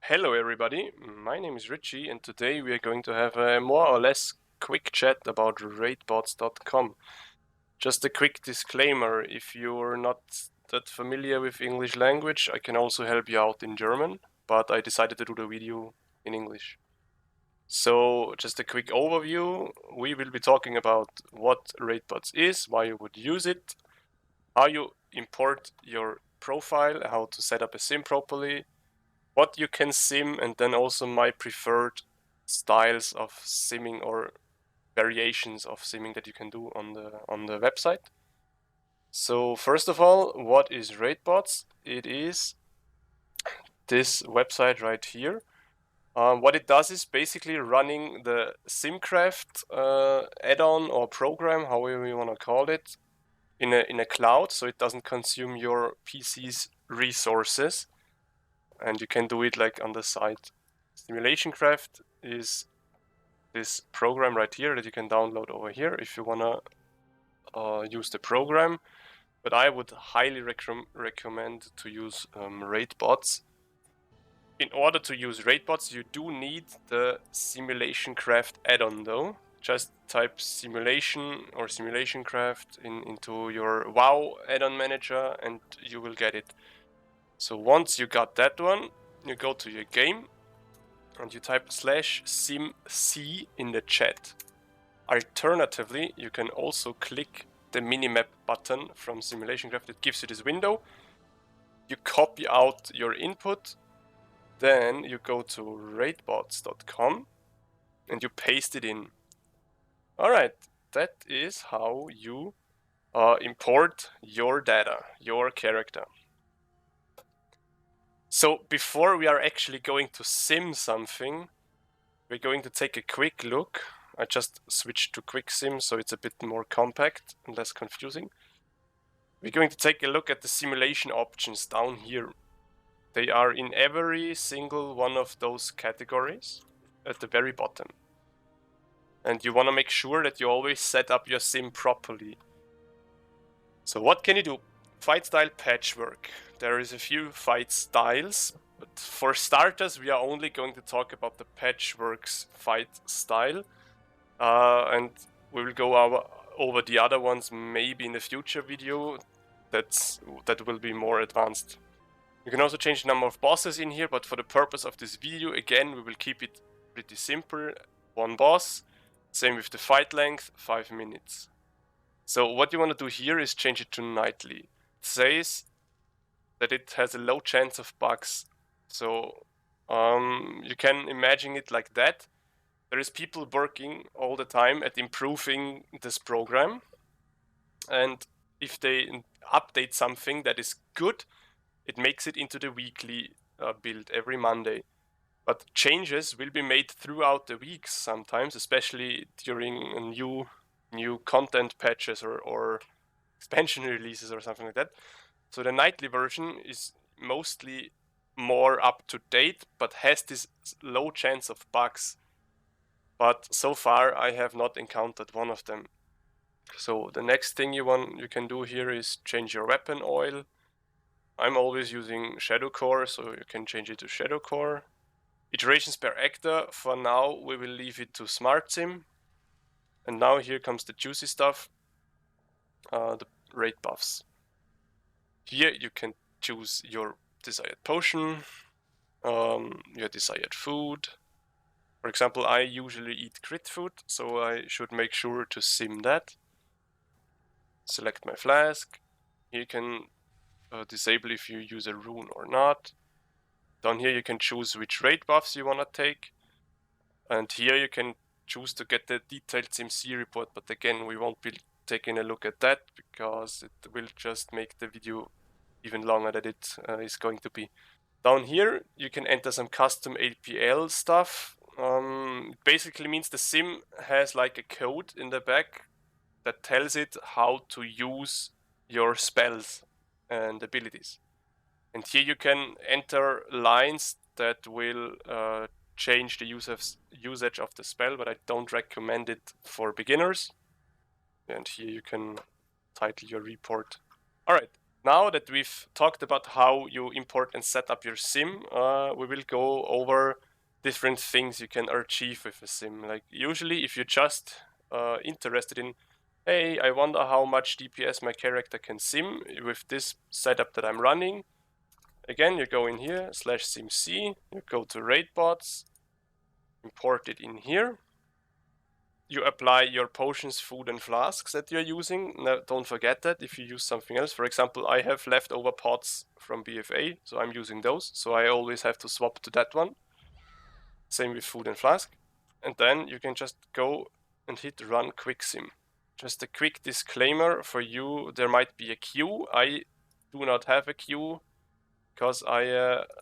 Hello everybody, my name is Richie and today we are going to have a more or less quick chat about Raidbots.com. Just a quick disclaimer, if you're not that familiar with English language, I can also help you out in German, but I decided to do the video in English. So just a quick overview, we will be talking about what Raidbots is, why you would use it, how you import your profile, how to set up a sim properly, what you can sim, and then also my preferred styles of simming or variations of simming that you can do on the website. So first of all, what is Raidbots? It is this website right here. What it does is basically running the SimCraft add-on or program, however you want to call it, in a cloud, so it doesn't consume your PC's resources. And you can do it like on the site. Simulation Craft is this program right here that you can download over here if you wanna use the program. But I would highly recommend to use Raidbots. In order to use Raidbots, you do need the Simulation Craft add-on though. Just type simulation or Simulation Craft into your WoW add-on manager and you will get it. So once you got that one, you go to your game and you type /simc in the chat. Alternatively, you can also click the minimap button from Simulation Craft. It gives you this window. You copy out your input, then you go to raidbots.com and you paste it in. Alright, that is how you import your data, your character. So before we are actually going to sim something, we're going to take a quick look. I just switched to quick sim so it's a bit more compact and less confusing. We're going to take a look at the simulation options down here. They are in every single one of those categories at the very bottom. And you want to make sure that you always set up your sim properly. So what can you do? Fight style patchwork. There is a few fight styles, but for starters we are only going to talk about the patchworks fight style. And we will go over the other ones maybe in the future video. That will be more advanced. You can also change the number of bosses in here, but for the purpose of this video, again, we will keep it pretty simple. One boss. Same with the fight length, 5 minutes. So what you want to do here is change it to nightly. It says that it has a low chance of bugs. So you can imagine it like that. There is people working all the time at improving this program. And if they update something that is good, it makes it into the weekly build every Monday. But changes will be made throughout the weeks sometimes, especially during new content patches or expansion releases or something like that. So the nightly version is mostly more up to date, but has this low chance of bugs. But so far I have not encountered one of them. So the next thing you can do here is change your weapon oil. I'm always using Shadow Core, so you can change it to Shadow Core. Iterations per actor, for now we will leave it to Smart Sim. And now here comes the juicy stuff, the rate buffs. Here you can choose your desired potion, your desired food. For example, I usually eat crit food, so I should make sure to sim that. Select my flask. Here you can disable if you use a rune or not. Down here you can choose which rate buffs you want to take. And here you can choose to get the detailed SimC report, but again we won't be taking a look at that because it will just make the video even longer than it is going to be. Down here you can enter some custom APL stuff. It basically means the sim has like a code in the back that tells it how to use your spells and abilities. And here you can enter lines that will change the usage of the spell, but I don't recommend it for beginners. And here you can title your report. Alright, Now that we've talked about how you import and set up your sim, we will go over different things you can achieve with a sim. Like usually if you're just interested in, hey, I wonder how much DPS my character can sim with this setup that I'm running. Again, you go in here, /simc, you go to Raidbots, import it in here. You apply your potions, food, and flasks that you're using. Now, don't forget that if you use something else. For example, I have leftover pots from BFA, so I'm using those. So I always have to swap to that one. Same with food and flask. And then you can just go and hit run quick sim. Just a quick disclaimer for you, there might be a queue. I do not have a queue because I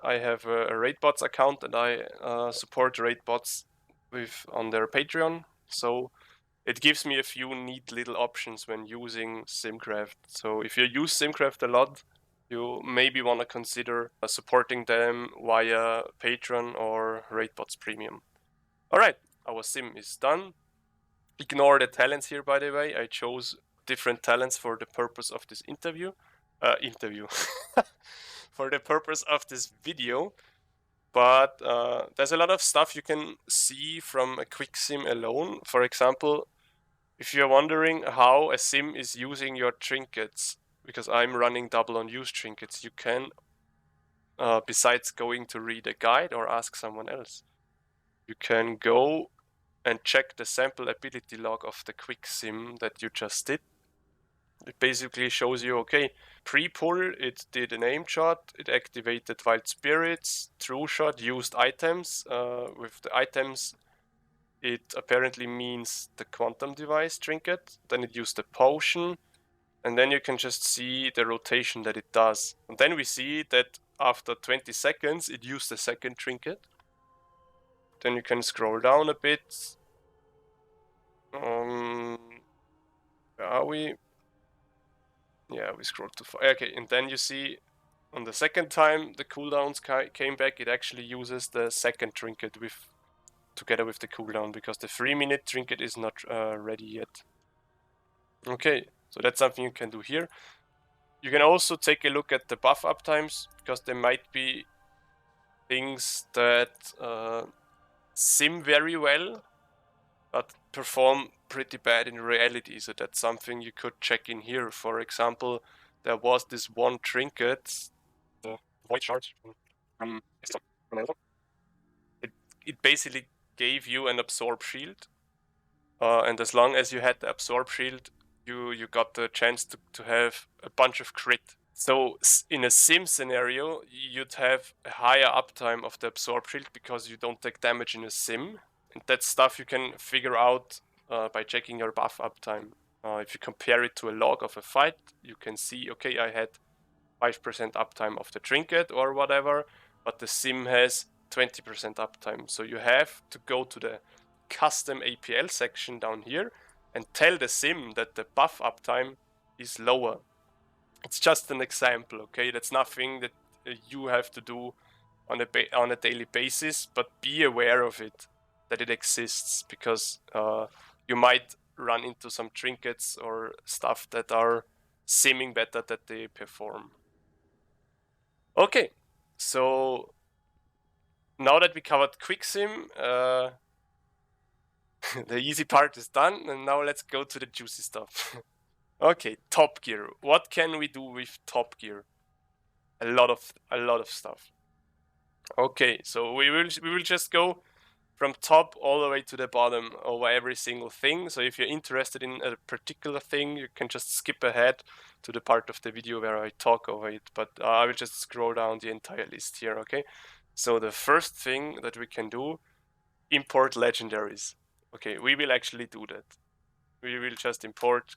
have a Raidbots account and I support Raidbots on their Patreon. So it gives me a few neat little options when using SimCraft. So if you use SimCraft a lot, you maybe want to consider supporting them via Patreon or Raidbots Premium. Alright, our sim is done. Ignore the talents here, by the way. I chose different talents for the purpose of this for the purpose of this video. But there's a lot of stuff you can see from a quick sim alone. For example, if you're wondering how a sim is using your trinkets, because I'm running double on use trinkets, you can, besides going to read a guide or ask someone else, you can go and check the sample ability log of the quick sim that you just did. It basically shows you, okay, pre-pull, it did an aim shot, it activated wild spirits, true shot, used items. With the items, it apparently means the quantum device trinket. Then it used the potion, and then you can just see the rotation that it does. And then we see that after 20 seconds, it used the second trinket. Then you can scroll down a bit. Where are we? Yeah, we scrolled too far. Okay, and then you see on the second time the cooldowns came back, it actually uses the second trinket together with the cooldown, because the 3-minute trinket is not ready yet. Okay, so that's something you can do here. You can also take a look at the buff uptimes, because there might be things that sim very well, but perform pretty bad in reality. So that's something you could check in here. For example, there was this one trinket, the void shard from it basically gave you an absorb shield, and as long as you had the absorb shield, you got the chance to have a bunch of crit. So in a sim scenario, you'd have a higher uptime of the absorb shield because you don't take damage in a sim. And that's stuff you can figure out by checking your buff uptime. If you compare it to a log of a fight, you can see, okay, I had 5% uptime of the trinket or whatever, but the sim has 20% uptime. So you have to go to the custom APL section down here and tell the sim that the buff uptime is lower. It's just an example, okay? That's nothing that you have to do on a daily basis, but be aware of it, that it exists, because you might run into some trinkets or stuff that are simming better that they perform. Okay, so now that we covered quick sim, the easy part is done, and now let's go to the juicy stuff. Okay, Topgear. What can we do with Topgear? A lot of stuff. Okay, so we will just go from top all the way to the bottom over every single thing. So if you're interested in a particular thing, you can just skip ahead to the part of the video where I talk over it. But I will just scroll down the entire list here, okay? So the first thing that we can do, import legendaries. Okay, we will actually do that. We will just import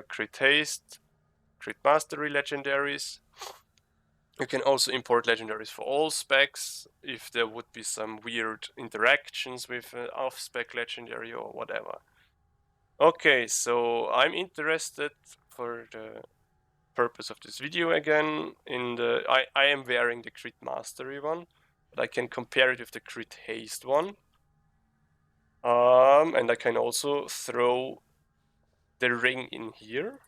crit haste, crit mastery legendaries. You can also import legendaries for all specs if there would be some weird interactions with an off-spec legendary or whatever. Okay, so I'm interested, for the purpose of this video again, in the I am wearing the crit mastery one, but I can compare it with the crit haste one. And I can also throw the ring in here.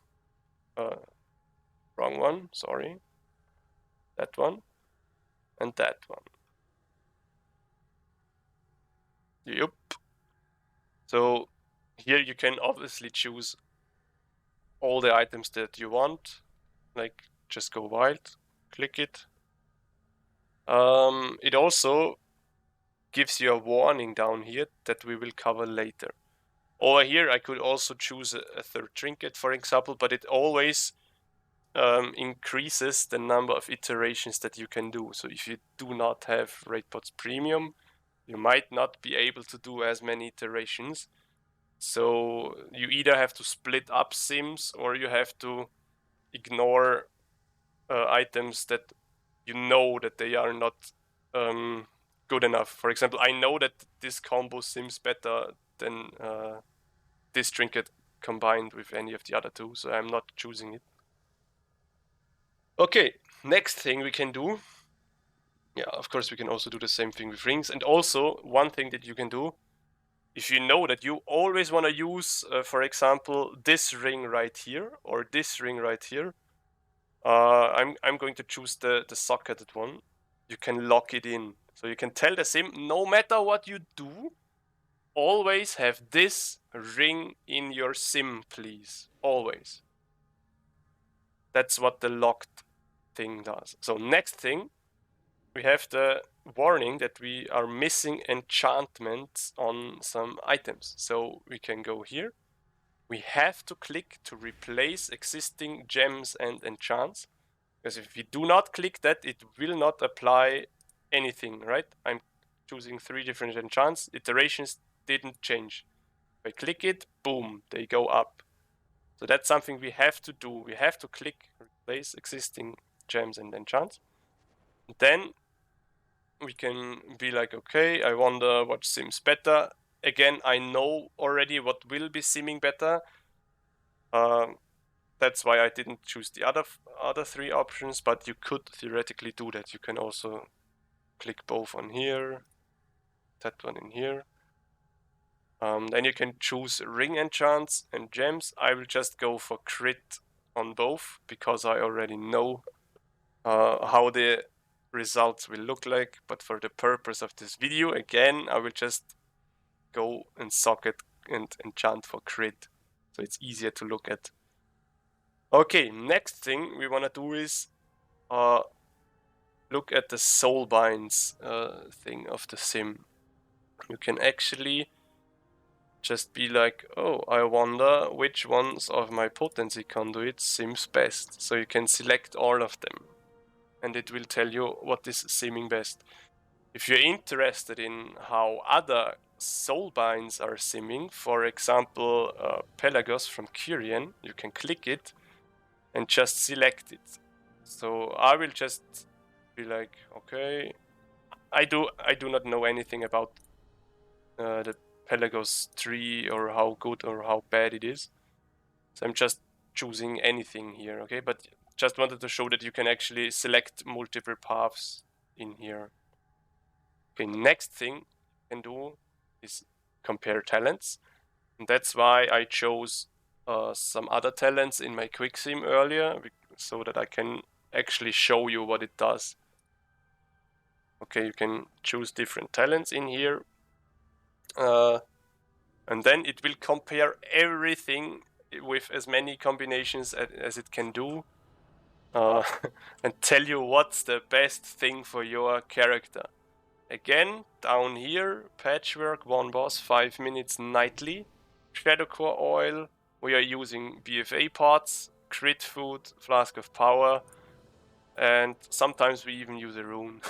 Wrong one, sorry. That one. And that one. Yep. So here you can obviously choose all the items that you want. Like, just go wild, click it. It also gives you a warning down here that we will cover later. Over here, I could also choose a third trinket, for example, but it always increases the number of iterations that you can do. So if you do not have Raidbots Premium, you might not be able to do as many iterations. So you either have to split up sims or you have to ignore items that you know that they are not good enough. For example, I know that this combo sims better than this trinket combined with any of the other two, so I'm not choosing it. Okay, next thing we can do. Yeah, of course we can also do the same thing with rings. And also, one thing that you can do, if you know that you always want to use, for example, this ring right here or this ring right here, I'm going to choose the socketed one. You can lock it in. So you can tell the sim, no matter what you do, always have this ring in your sim, please. Always. That's what the locked thing does. So next thing, we have the warning that we are missing enchantments on some items. So we can go here. We have to click to replace existing gems and enchants. Because if we do not click that, it will not apply anything, right? I'm choosing 3 different enchants. Iterations didn't change. If I click it, boom, they go up. So that's something we have to do. We have to click replace existing gems and enchants. Then we can be like, okay, I wonder what sims better. Again, I know already what will be simming better. That's why I didn't choose the other 3 options, but you could theoretically do that. You can also click both on here, that one in here. Then you can choose ring enchants and gems. I will just go for crit on both because I already know how the results will look like. But for the purpose of this video, again, I will just go and socket and enchant for crit, so it's easier to look at. Okay, next thing we want to do is look at the Soulbinds thing of the sim. You can actually just be like, oh, I wonder which ones of my potency conduits sims best. So you can select all of them, and it will tell you what is simming best. If you're interested in how other Soulbinds are simming, for example, Pelagos from Kyrian, you can click it and just select it. So I will just be like, okay, I do not know anything about the Pelagos tree or how good or how bad it is. So I'm just choosing anything here, okay? But just wanted to show that you can actually select multiple paths in here. Okay, next thing you can do is compare talents. And that's why I chose some other talents in my quick sim earlier, so that I can actually show you what it does. Okay, you can choose different talents in here. And then it will compare everything with as many combinations as it can do. And tell you what's the best thing for your character. Again, down here, patchwork, 1 boss, 5 minutes nightly. Shadowcore oil, we are using BFA pots, crit food, flask of power, and sometimes we even use a rune.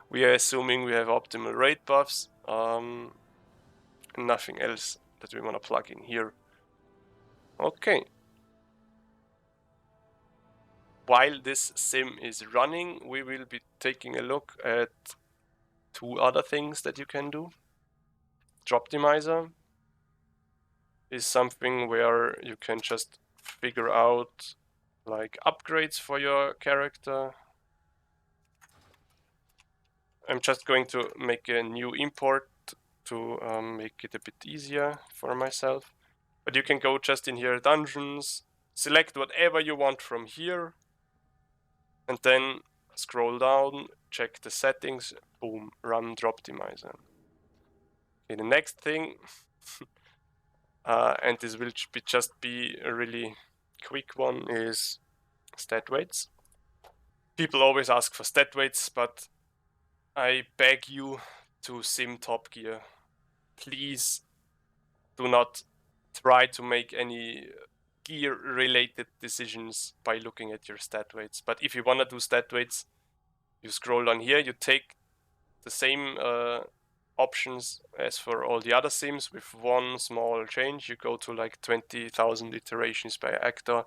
We are assuming we have optimal raid buffs, and nothing else that we want to plug in here. Okay. While this sim is running, we will be taking a look at 2 other things that you can do. Droptimizer is something where you can just figure out like upgrades for your character. I'm just going to make a new import to make it a bit easier for myself. But you can go just in here, dungeons, select whatever you want from here, and then scroll down, check the settings, boom, run Droptimizer. Okay, the next thing, and this will just be a really quick one, is Statweigths. People always ask for Statweigths, but I beg you to sim Topgear. Please do not try to make any gear-related decisions by looking at your Statweigths. But if you want to do Statweigths, you scroll down here, you take the same options as for all the other sims with one small change. You go to like 20,000 iterations by actor.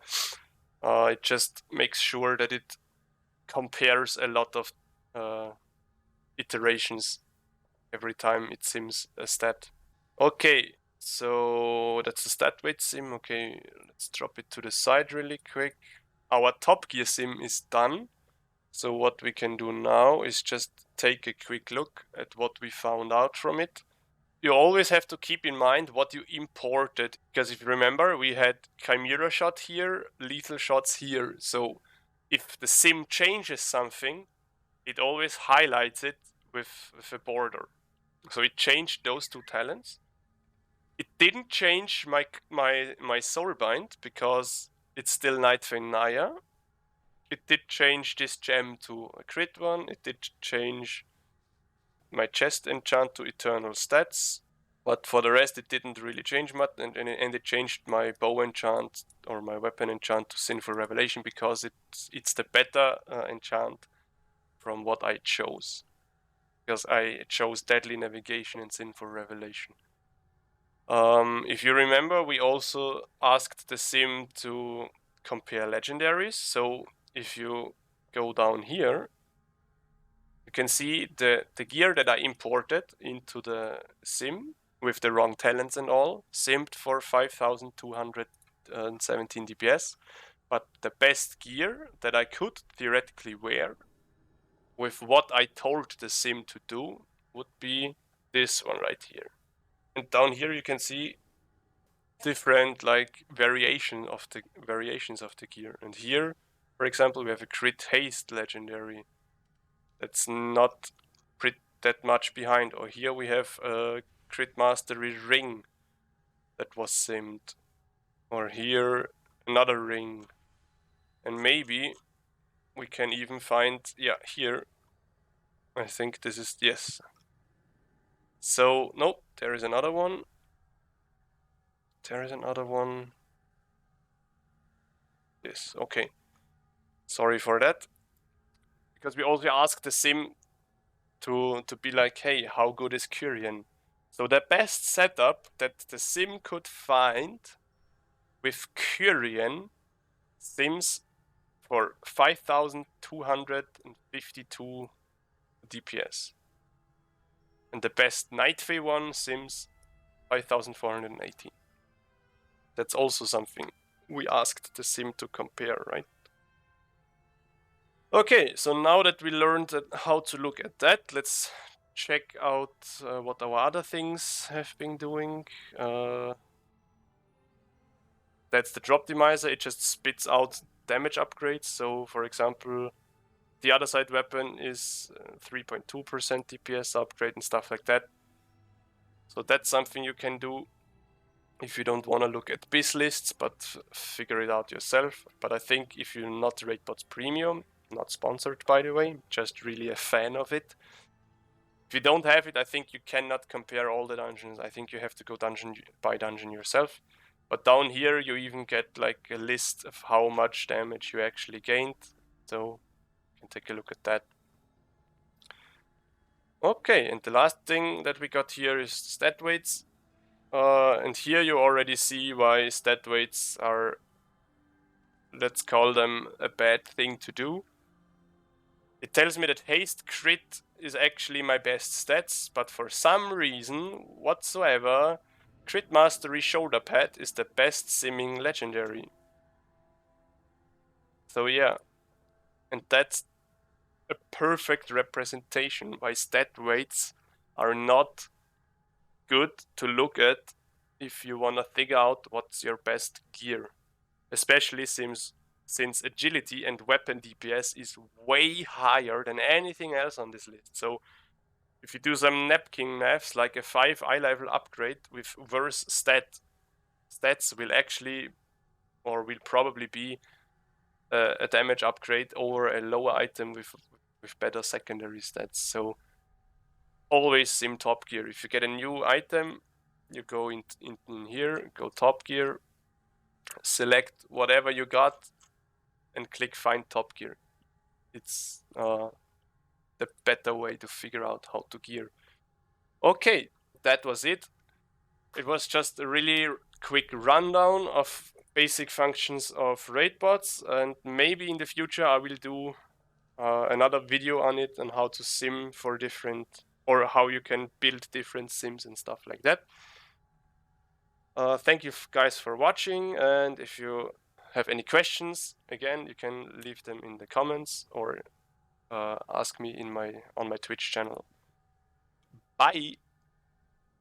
It just makes sure that it compares a lot of iterations every time it sims a stat. Okay, so that's the Statweight sim. Okay, let's drop it to the side really quick. Our Topgear sim is done. So what we can do now is just take a quick look at what we found out from it. You always have to keep in mind what you imported, because if you remember, we had Chimera shot here, lethal shots here. So if the sim changes something, it always highlights it with a border. So it changed those two talents. It didn't change my Soulbind because it's still Nightfang Naya. It did change this gem to a crit one. It did change my chest enchant to eternal stats. But for the rest, it didn't really change much. And it changed my bow enchant or my weapon enchant to Sinful Revelation because it's the better enchant from what I chose. Because I chose Deadly Navigation and Sinful Revelation. If you remember, we also asked the sim to compare legendaries. So if you go down here, you can see the gear that I imported into the sim with the wrong talents and all, simmed for 5,217 DPS. But the best gear that I could theoretically wear with what I told the sim to do would be this one right here. And down here you can see different like variations of the gear. And here, for example, we have a crit haste legendary that's not that much behind. Or here we have a crit mastery ring that was simmed. Or here another ring. And maybe we can even find, yeah, here. I think this is, yes. So, nope, there is another one. There is another one. Yes, okay. Sorry for that. Because we also asked the sim to be like, hey, how good is Kyrian? So the best setup that the sim could find with Kyrian sims for 5,252 DPS. And the best Nightfay one sims 5,418. That's also something we asked the sim to compare, right? Okay, so now that we learned how to look at that, let's check out what our other things have been doing. That's the Droptimizer. It just spits out damage upgrades. So, for example, the other side weapon is 3.2% DPS upgrade and stuff like that. So that's something you can do if you don't want to look at BIS lists, but figure it out yourself. But I think if you're not Raidbots Premium, not sponsored by the way, just really a fan of it. If you don't have it, I think you cannot compare all the dungeons. I think you have to go dungeon by dungeon yourself. But down here you even get like a list of how much damage you actually gained. So you can take a look at that. Okay, and the last thing that we got here is Statweights. And here you already see why Statweights are, let's call them, a bad thing to do. It tells me that haste crit is actually my best stats, but for some reason whatsoever, crit mastery shoulder pad is the best simming legendary. So yeah, and that's a perfect representation why Statweights are not good to look at if you want to figure out what's your best gear. especially since agility and weapon DPS is way higher than anything else on this list. So if you do some napkin maths, like a 5 eye level upgrade with worse stats will actually, or will probably be a damage upgrade over a lower item with better secondary stats. So always sim Topgear. If you get a new item, you go in here, go Topgear, select whatever you got, and click find Topgear. It's the better way to figure out how to gear. Okay, that was it. It was just a really quick rundown of basic functions of Raidbots, and maybe in the future I will do another video on it and how to sim for different, or how you can build different sims and stuff like that. Thank you guys for watching, and if you have any questions, again, you can leave them in the comments or ask me on my Twitch channel. Bye!